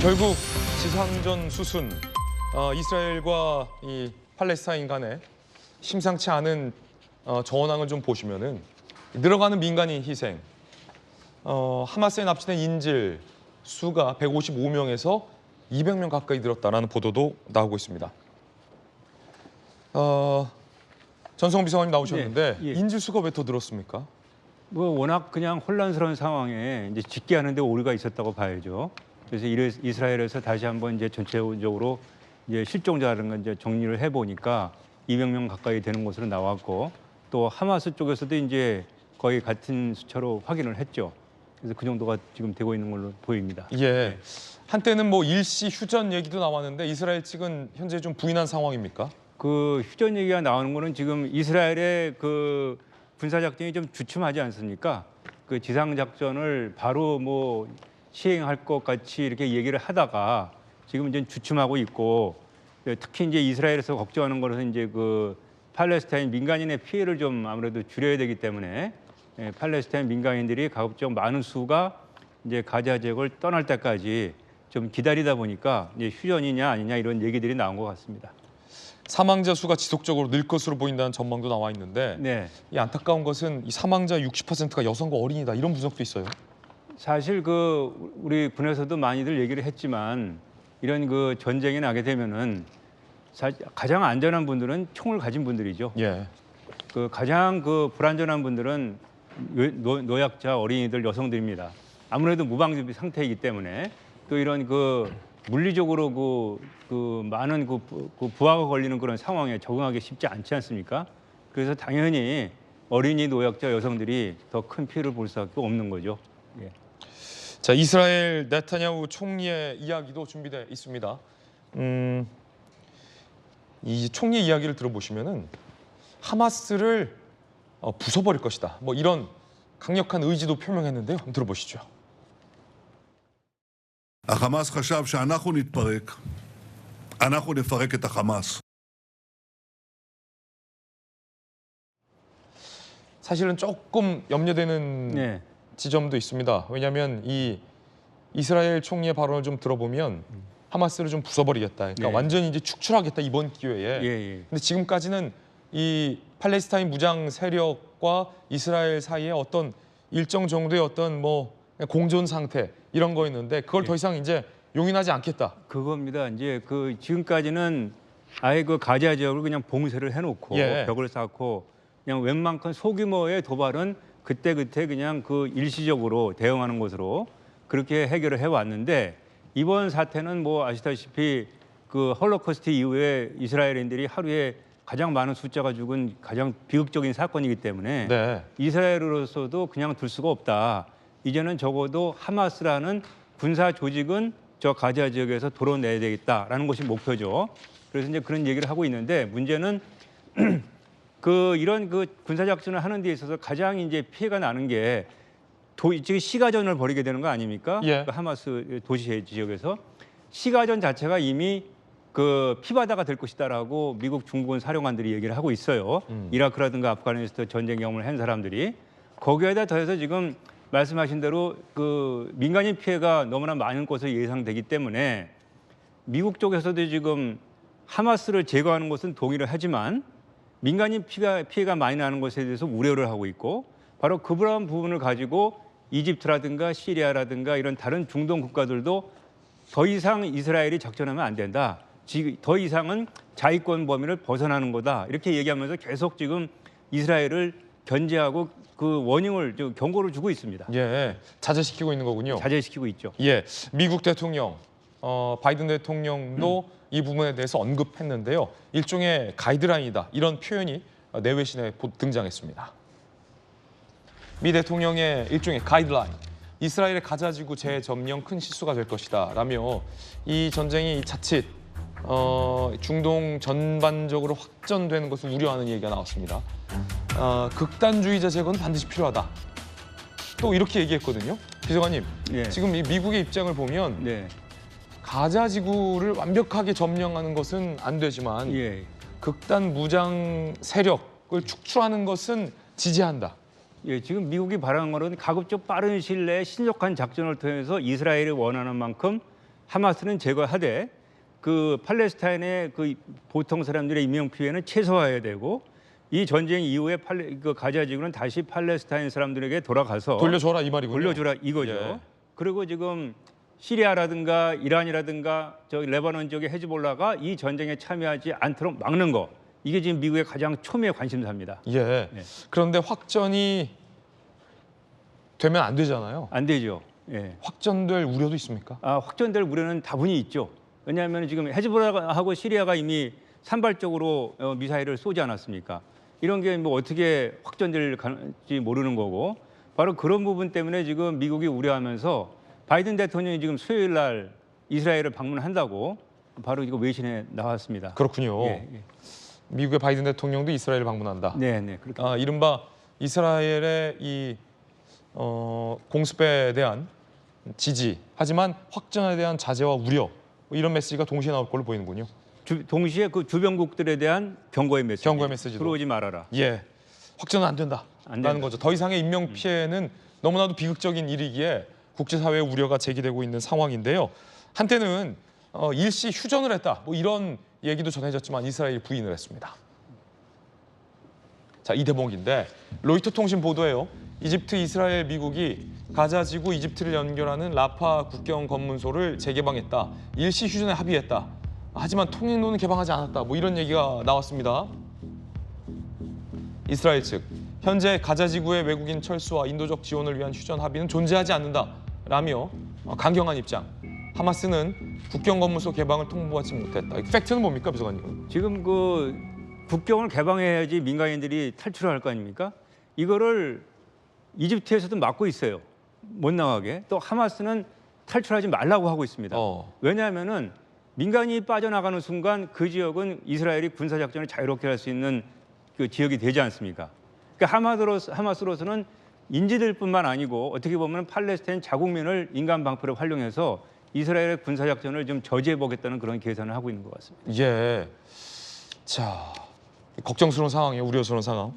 결국 지상전 수순, 이스라엘과 이 팔레스타인 간의 심상치 않은 전황을 좀 보시면은 늘어가는 민간인 희생, 하마스에 납치된 인질 수가 155명에서 200명 가까이 늘었다라는 보도도 나오고 있습니다. 전성훈 비서관님 나오셨는데 네, 예. 인질 수가 왜 더 늘었습니까? 뭐 워낙 그냥 혼란스러운 상황에 이제 집계하는데 오류가 있었다고 봐야죠. 그래서 이스라엘에서 다시 한번 이제 전체적으로 이제 실종자라는 걸 이제 정리를 해보니까 200명 가까이 되는 것으로 나왔고, 또 하마스 쪽에서도 이제 거의 같은 수치로 확인을 했죠. 그래서 그 정도가 지금 되고 있는 걸로 보입니다. 예. 네. 한때는 뭐 일시 휴전 얘기도 나왔는데 이스라엘 측은 현재 좀 부인한 상황입니까? 그 휴전 얘기가 나오는 거는 지금 이스라엘의 그 군사 작전이 좀 주춤하지 않습니까? 그 지상 작전을 바로 뭐 시행할 것 같이 이렇게 얘기를 하다가 지금 이제 주춤하고 있고, 특히 이제 이스라엘에서 걱정하는 것은 이제 그 팔레스타인 민간인의 피해를 좀 아무래도 줄여야 되기 때문에 팔레스타인 민간인들이 가급적 많은 수가 이제 가자 지역을 떠날 때까지 좀 기다리다 보니까 이제 휴전이냐 아니냐 이런 얘기들이 나온 것 같습니다. 사망자 수가 지속적으로 늘 것으로 보인다는 전망도 나와 있는데 네. 이 안타까운 것은 이 사망자 60%가 여성과 어린이다 이런 분석도 있어요. 사실 그 우리 군에서도 많이들 얘기를 했지만 이런 그 전쟁이 나게 되면은 가장 안전한 분들은 총을 가진 분들이죠. 예. 그 가장 그 불안전한 분들은 노약자, 어린이들, 여성들입니다. 아무래도 무방비 상태이기 때문에 또 이런 그 물리적으로 그 많은 그 부하가 걸리는 그런 상황에 적응하기 쉽지 않지 않습니까? 그래서 당연히 어린이, 노약자, 여성들이 더 큰 피해를 볼 수밖에 없는 거죠. 예. 자, 이스라엘 네타냐후 총리의 이야기도 준비되어 있습니다. 이 총리 이야기를 들어보시면은 하마스를 부숴버릴 것이다. 뭐 이런 강력한 의지도 표명했는데요. 한번 들어보시죠. החמאס חשב שאנחנו נתפרק, אנחנו נפרק את החמאס. 사실은 조금 염려되는 네. 지점도 있습니다. 왜냐하면 이 이스라엘 총리의 발언을 좀 들어보면 하마스를 좀 부숴버리겠다. 그러니까 네. 완전히 이제 축출하겠다 이번 기회에. 예. 근데 지금까지는 이 팔레스타인 무장 세력과 이스라엘 사이에 어떤 일정 정도의 어떤 뭐 공존 상태 이런 거였는데 그걸 더 이상 이제 용인하지 않겠다. 그겁니다. 이제 그 지금까지는 아예 그 가자 지역을 그냥 봉쇄를 해놓고 예. 벽을 쌓고 그냥 웬만큼 소규모의 도발은 그때 그냥 그 일시적으로 대응하는 것으로 그렇게 해결을 해왔는데, 이번 사태는 뭐 아시다시피 그 홀로코스트 이후에 이스라엘인들이 하루에 가장 많은 숫자가 죽은 가장 비극적인 사건이기 때문에 네. 이스라엘으로서도 그냥 둘 수가 없다. 이제는 적어도 하마스라는 군사 조직은 저 가자 지역에서 도려내야 되겠다라는 것이 목표죠. 그래서 이제 그런 얘기를 하고 있는데, 문제는 이런 군사 작전을 하는 데 있어서 가장 이제 피해가 나는 게 지금 시가전을 벌이게 되는 거 아닙니까? 예. 그 하마스 도시 지역에서 시가전 자체가 이미 그 피바다가 될 것이다라고 미국 중국은 사령관들이 얘기를 하고 있어요. 이라크라든가 아프가니스탄 전쟁 경험을 한 사람들이. 거기에다 더해서 지금 말씀하신 대로 그 민간인 피해가 너무나 많은 것으로 예상되기 때문에 미국 쪽에서도 지금 하마스를 제거하는 것은 동의를 하지만 민간인 피해가 많이 나는 것에 대해서 우려를 하고 있고, 바로 그런 부분을 가지고 이집트라든가 시리아라든가 이런 다른 중동 국가들도 더 이상 이스라엘이 작전하면 안 된다. 더 이상은 자위권 범위를 벗어나는 거다. 이렇게 얘기하면서 계속 지금 이스라엘을 견제하고 그 워닝을, 경고를 주고 있습니다. 예. 자제시키고 있는 거군요. 자제시키고 있죠. 예. 미국 대통령 바이든 대통령도 이 부분에 대해서 언급했는데요. 일종의 가이드라인이다. 이런 표현이 내외신에 등장했습니다. 미 대통령의 일종의 가이드라인. 이스라엘의 가자지구 재점령 큰 실수가 될 것이다. 라며 이 전쟁이 자칫 중동 전반적으로 확전되는 것을 우려하는 얘기가 나왔습니다. 극단주의자 제거는 반드시 필요하다. 또 이렇게 얘기했거든요. 비서관님, 예. 지금 이 미국의 입장을 보면 네. 가자 지구를 완벽하게 점령하는 것은 안 되지만 예. 극단 무장 세력을 축출하는 것은 지지한다. 예, 지금 미국이 바라는 거는 가급적 빠른 시일 내에 신속한 작전을 통해서 이스라엘이 원하는 만큼 하마스는 제거하되 그 팔레스타인의 그 보통 사람들의 인명 피해는 최소화해야 되고 이 전쟁 이후에 그 가자 지구는 다시 팔레스타인 사람들에게 돌아가서 돌려줘라 이 말이군요. 돌려주라 이거죠. 예. 그리고 지금 시리아라든가 이란이라든가 저기 레바논 지역의 헤즈볼라가 이 전쟁에 참여하지 않도록 막는 거 이게 지금 미국의 가장 초미의 관심사입니다. 예. 네. 그런데 확전이 되면 안 되잖아요. 안 되죠. 예. 확전될 우려도 있습니까? 확전될 우려는 다분히 있죠. 왜냐하면 지금 헤즈볼라하고 시리아가 이미 산발적으로 미사일을 쏘지 않았습니까? 이런 게 뭐 어떻게 확전될지 모르는 거고 바로 그런 부분 때문에 지금 미국이 우려하면서 바이든 대통령이 지금 수요일 날 이스라엘을 방문한다고 바로 이거 외신에 나왔습니다. 그렇군요. 예, 예. 미국의 바이든 대통령도 이스라엘을 방문한다. 네, 네. 그렇게. 이른바 이스라엘의 이 공습에 대한 지지, 하지만 확전에 대한 자제와 우려 이런 메시지가 동시에 나올 걸로 보이는군요. 동시에 그 주변국들에 대한 경고의 메시지. 경고의 메시지도. 들어오지 말아라. 예, 확전은 안 된다라는 안 된다. 거죠. 더 이상의 인명 피해는 너무나도 비극적인 일이기에 국제사회의 우려가 제기되고 있는 상황인데요. 한때는 일시 휴전을 했다, 뭐 이런 얘기도 전해졌지만 이스라엘이 부인을 했습니다. 자, 이 대목인데 로이터 통신 보도에요. 이집트, 이스라엘, 미국이 가자 지구 이집트를 연결하는 라파 국경 검문소를 재개방했다. 일시 휴전에 합의했다. 하지만 통행로는 개방하지 않았다. 뭐 이런 얘기가 나왔습니다. 이스라엘 측 현재 가자 지구의 외국인 철수와 인도적 지원을 위한 휴전 합의는 존재하지 않는다라며 강경한 입장. 하마스는 국경 검문소 개방을 통보하지 못했다. 팩트는 뭡니까, 비서관님? 지금 그 국경을 개방해야지 민간인들이 탈출할 거 아닙니까? 이거를 이집트에서도 막고 있어요. 못 나가게. 또 하마스는 탈출하지 말라고 하고 있습니다. 왜냐하면은 민간인이 빠져나가는 순간 그 지역은 이스라엘이 군사작전을 자유롭게 할 수 있는 그 지역이 되지 않습니까? 그러니까 하마스로서는 인질들뿐만 아니고 어떻게 보면 팔레스타인 자국민을 인간 방패로 활용해서 이스라엘의 군사작전을 좀 저지해 보겠다는 그런 계산을 하고 있는 것 같습니다. 예. 자, 걱정스러운 상황이에요. 우려스러운 상황.